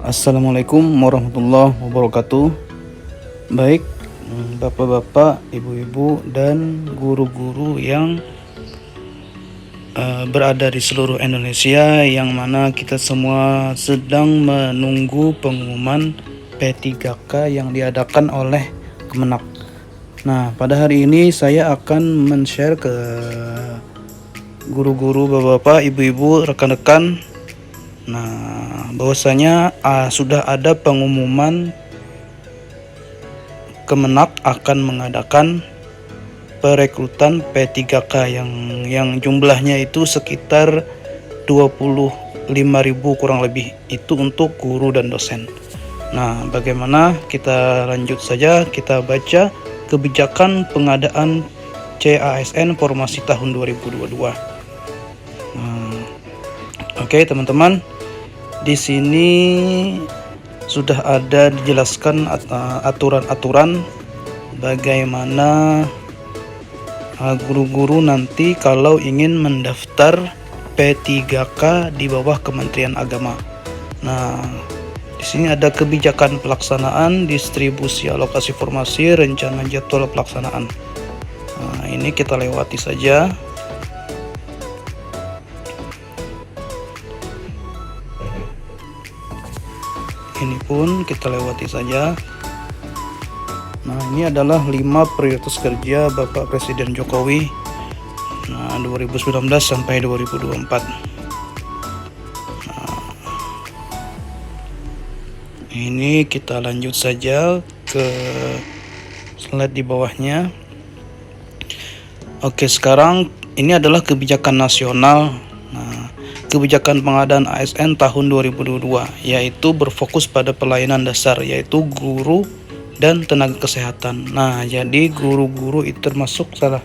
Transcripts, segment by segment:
Assalamualaikum warahmatullahi wabarakatuh. Baik, bapak-bapak, ibu-ibu, dan guru-guru yang berada di seluruh Indonesia, yang mana kita semua sedang menunggu pengumuman P3K yang diadakan oleh Kemenak. Nah, pada hari ini saya akan men-share ke guru-guru, bapak-bapak, ibu-ibu, rekan-rekan. Nah, bahwasanya sudah ada pengumuman Kemenak akan mengadakan perekrutan P3K yang jumlahnya itu sekitar 25.000 kurang lebih, itu untuk guru dan dosen. Nah, bagaimana? Kita lanjut saja, kita baca kebijakan pengadaan CASN formasi tahun 2022. Oke, teman-teman. Di sini sudah ada dijelaskan aturan-aturan bagaimana guru-guru nanti kalau ingin mendaftar P3K di bawah Kementerian Agama. Nah, di sini ada kebijakan pelaksanaan, distribusi alokasi formasi, rencana jadwal pelaksanaan. Nah, ini kita lewati saja. Ini pun kita lewati saja. Nah, ini adalah 5 prioritas kerja Bapak Presiden Jokowi 2019 sampai 2024. Nah, ini kita lanjut saja ke slide di bawahnya. Oke, sekarang ini adalah kebijakan nasional. Kebijakan pengadaan ASN tahun 2022, yaitu berfokus pada pelayanan dasar, yaitu guru dan tenaga kesehatan. Nah, jadi guru-guru itu termasuk salah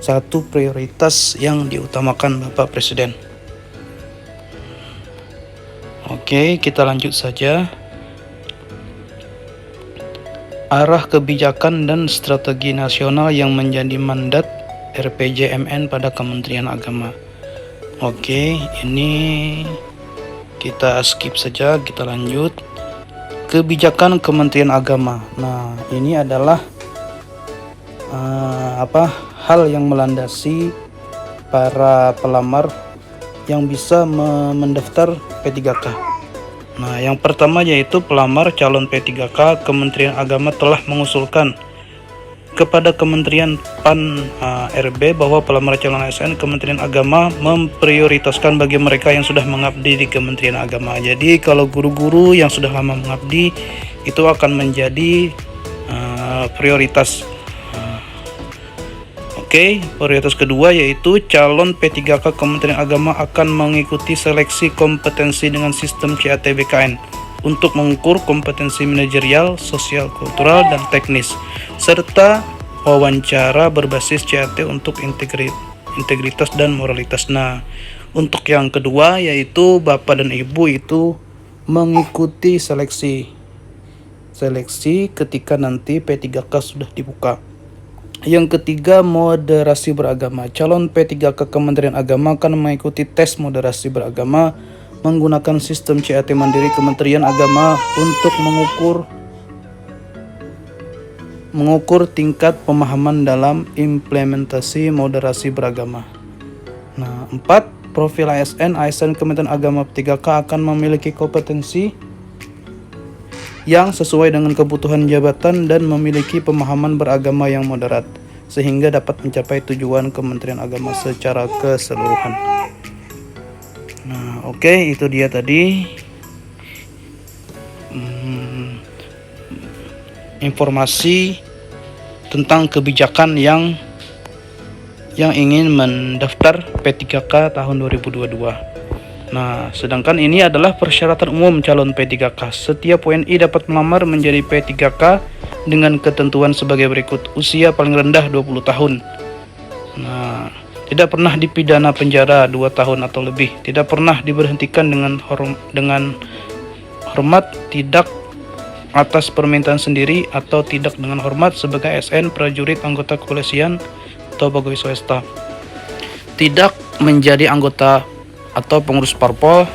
satu prioritas yang diutamakan Bapak Presiden. Oke, kita lanjut saja. Arah kebijakan dan strategi nasional yang menjadi mandat RPJMN pada Kementerian Agama. Oke, ini kita skip saja, kita lanjut. Kebijakan Kementerian Agama. Nah, ini adalah hal yang melandasi para pelamar yang bisa mendaftar P3K. Nah, yang pertama yaitu pelamar calon P3K. Kementerian Agama telah mengusulkan kepada Kementerian PAN RB bahwa pelamar calon ASN Kementerian Agama memprioritaskan bagi mereka yang sudah mengabdi di Kementerian Agama. Jadi kalau guru-guru yang sudah lama mengabdi itu akan menjadi prioritas. Oke, prioritas kedua yaitu calon P3K Kementerian Agama akan mengikuti seleksi kompetensi dengan sistem CAT-BKN untuk mengukur kompetensi manajerial, sosial, kultural, dan teknis, serta wawancara berbasis CAT untuk integritas dan moralitas. Nah, untuk yang kedua yaitu Bapak dan Ibu itu mengikuti seleksi ketika nanti P3K sudah dibuka. Yang ketiga, moderasi beragama. Calon P3K Kementerian Agama akan mengikuti tes moderasi beragama menggunakan sistem CAT Mandiri Kementerian Agama untuk mengukur tingkat pemahaman dalam implementasi moderasi beragama. Nah, 4. Profil ASN Kementerian Agama P3K akan memiliki kompetensi yang sesuai dengan kebutuhan jabatan dan memiliki pemahaman beragama yang moderat, sehingga dapat mencapai tujuan Kementerian Agama secara keseluruhan. Nah, oke, itu dia tadi informasi tentang kebijakan yang ingin mendaftar P3K tahun 2022. Nah, sedangkan ini adalah persyaratan umum calon P3K. Setiap WNI dapat melamar menjadi P3K dengan ketentuan sebagai berikut. Usia paling rendah 20 tahun. Nah, tidak pernah dipidana penjara 2 tahun atau lebih, tidak pernah diberhentikan dengan hormat, tidak atas permintaan sendiri atau tidak dengan hormat sebagai ASN, prajurit, anggota kepolisian, atau pegawai swasta, tidak menjadi anggota atau pengurus parpol,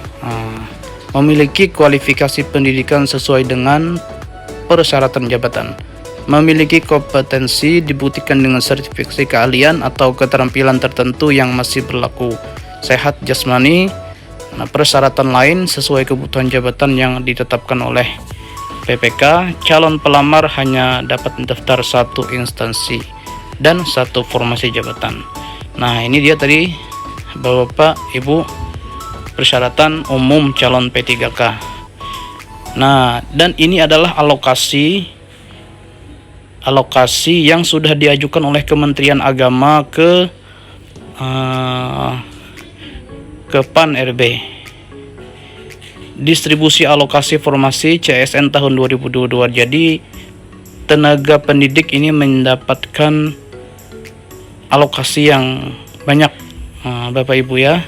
memiliki kualifikasi pendidikan sesuai dengan persyaratan jabatan, memiliki kompetensi dibuktikan dengan sertifikasi keahlian atau keterampilan tertentu yang masih berlaku, sehat jasmani. Nah, persyaratan lain sesuai kebutuhan jabatan yang ditetapkan oleh PPK. Calon pelamar hanya dapat mendaftar satu instansi dan satu formasi jabatan. Nah, ini dia tadi Bapak Ibu persyaratan umum calon P3K. Nah, dan ini adalah alokasi yang sudah diajukan oleh Kementerian Agama ke PAN RB. Distribusi alokasi formasi CSN tahun 2022. Jadi tenaga pendidik ini mendapatkan alokasi yang banyak, Bapak Ibu ya,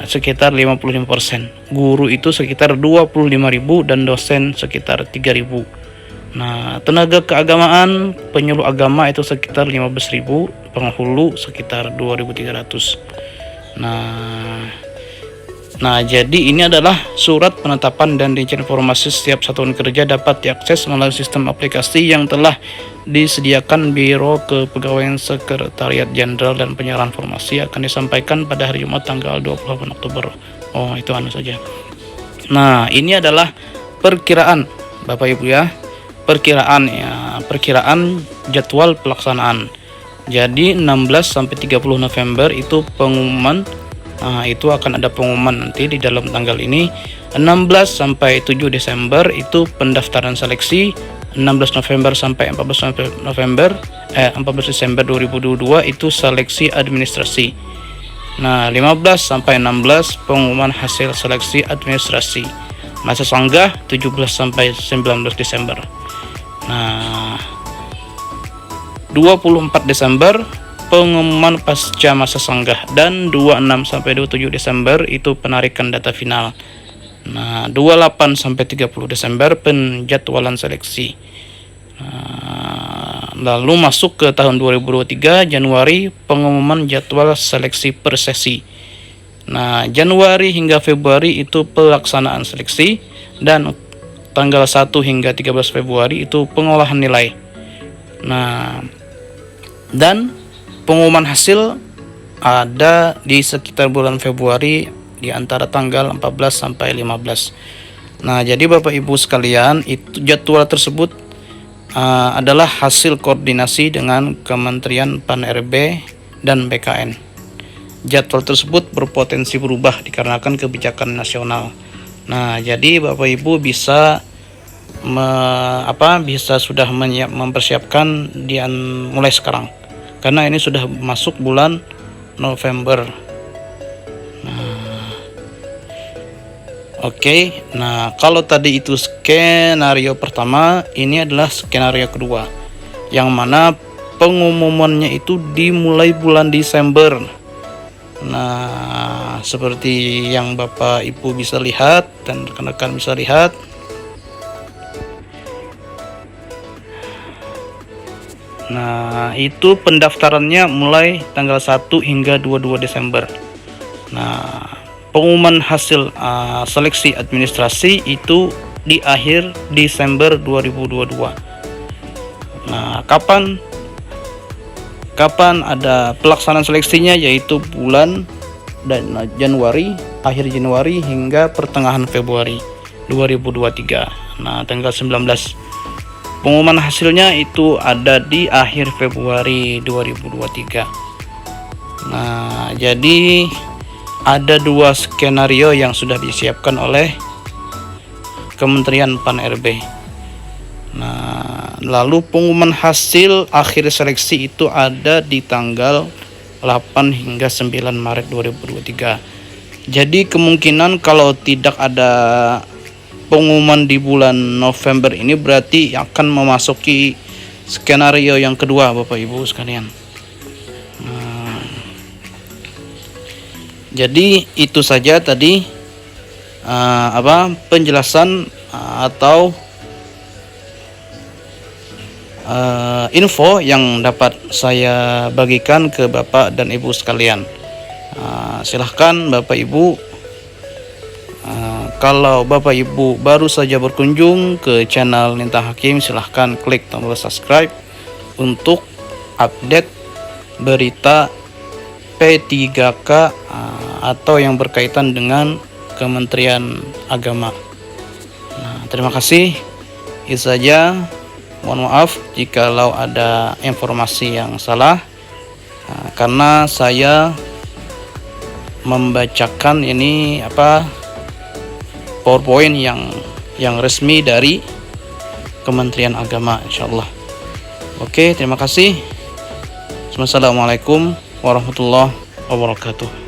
sekitar 55%. Guru itu sekitar 25.000 dan dosen sekitar 3.000. Nah, tenaga keagamaan, penyuluh agama itu sekitar 15.000, penghulu sekitar 2.300. Nah, jadi ini adalah surat penetapan dan rincian informasi setiap satuan kerja dapat diakses melalui sistem aplikasi yang telah disediakan Biro Kepegawaian Sekretariat Jenderal dan Penyerahan Informasi akan disampaikan pada hari Jumat tanggal 28 Oktober. Oh, itu saja. Nah, ini adalah perkiraan Bapak Ibu ya. Perkiraan jadwal pelaksanaan. Jadi 16 sampai 30 November itu pengumuman. Nah, itu akan ada pengumuman nanti di dalam tanggal ini. 16 sampai 7 Desember itu pendaftaran seleksi. 16 November sampai 14 Desember 2022 itu seleksi administrasi. Nah, 15 sampai 16 pengumuman hasil seleksi administrasi. Masa sanggah 17 sampai 19 Desember. Nah, 24 Desember pengumuman pasca masa sanggah, dan 26 sampai 27 Desember itu penarikan data final. Nah, 28 sampai 30 Desember penjadwalan seleksi. Nah, lalu masuk ke tahun 2023 Januari pengumuman jadwal seleksi per sesi. Nah, Januari hingga Februari itu pelaksanaan seleksi, dan tanggal 1 hingga 13 Februari itu pengolahan nilai. Nah, dan pengumuman hasil ada di sekitar bulan Februari di antara tanggal 14 sampai 15. Nah, jadi Bapak Ibu sekalian, itu jadwal tersebut adalah hasil koordinasi dengan Kementerian PAN RB dan BKN. Jadwal tersebut berpotensi berubah dikarenakan kebijakan nasional. Nah, jadi Bapak Ibu bisa sudah mempersiapkan mulai sekarang. Karena ini sudah masuk bulan November. Oke. Nah, kalau tadi itu skenario pertama, ini adalah skenario kedua, yang mana pengumumannya itu dimulai bulan Desember. Nah, seperti yang Bapak Ibu bisa lihat dan rekan-rekan bisa lihat. Nah, itu pendaftarannya mulai tanggal 1 hingga 22 Desember. Nah, pengumuman hasil seleksi administrasi itu di akhir Desember 2022. Nah, kapan ada pelaksanaan seleksinya, yaitu bulan Januari, akhir Januari hingga pertengahan Februari 2023. Nah, tanggal 19 pengumuman hasilnya itu ada di akhir Februari 2023. Nah, jadi ada dua skenario yang sudah disiapkan oleh Kementerian PAN RB. Nah, lalu pengumuman hasil akhir seleksi itu ada di tanggal 8 hingga 9 Maret 2023. Jadi kemungkinan kalau tidak ada pengumuman di bulan November ini berarti akan memasuki skenario yang kedua, Bapak Ibu sekalian. Nah, jadi itu saja tadi penjelasan atau info yang dapat saya bagikan ke Bapak dan Ibu sekalian. Silahkan Bapak Ibu Kalau Bapak Ibu baru saja berkunjung ke channel Ninta Hakim, silahkan klik tombol subscribe untuk update berita P3K atau yang berkaitan dengan Kementerian Agama. Nah, terima kasih. Itu saja. Mohon maaf jikalau ada informasi yang salah, karena saya membacakan ini PowerPoint yang resmi dari Kementerian Agama, insyaallah. Oke, terima kasih. Wassalamualaikum warahmatullahi wabarakatuh.